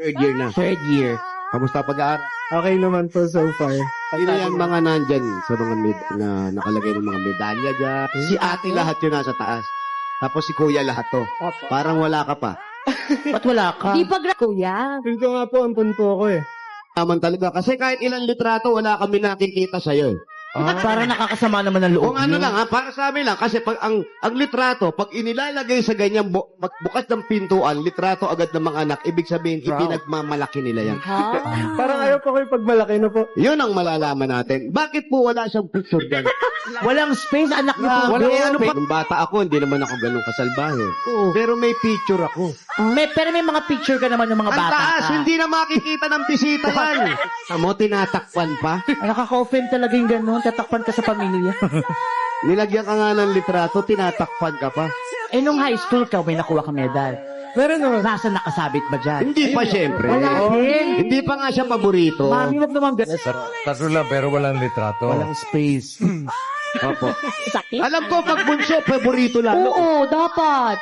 Third year na. Third year. Kamusta pag-aaral? Okay naman po so far. Sino yan mga nandyan sa mga na nakalagay ng mga medalya dyan? Si ate lahat yun nasa taas. Tapos si kuya lahat to. Opo. Parang wala ka pa. Ba't wala ka? Di pa kuya. Feel ko nga po, ampun po ako eh. Naman talaga. Kasi kahit ilang litrato, wala kami nakikita sa'yo. Parang nakakasama naman ng loob Kung ano niyo. lang ha, para sa amin lang. Kasi pag ang litrato, pag inilalagay sa ganyan, magbukas ng pintuan, litrato agad ng mga anak, ibig sabihin, ipinagmamalaki nila yan. Ha? Parang ayaw po kayo pagmalaki na po. Yun ang malalaman natin. Bakit po wala siyang picture dyan? Walang space, anak niyo po. Walang Bebe. ano pa. Nung bata ako, hindi naman ako ganun kasalbahe. Oo. Pero may picture ako. Pero may mga picture ka naman ng mga Ang bata taas, ka. hindi na makikita ng bisita yan. Amo, tinatakpan pa. Nakaka-offend talaga yung gano'n. Tatakpan ka sa pamilya. Nilagyan ka nga ng litrato, tinatakpan ka pa. Eh, nung high school ka, may nakuha ka medal. Meron naman. Nasa nakasabit ba dyan? Hindi pa siyempre. Wala din. Hindi pa nga siya paborito. Mami, wag naman gano'n. Tatlo lang pero walang litrato. Walang space. Opo. Sakit. Alam ko, pag bunso, paborito lang. Oo, dapat.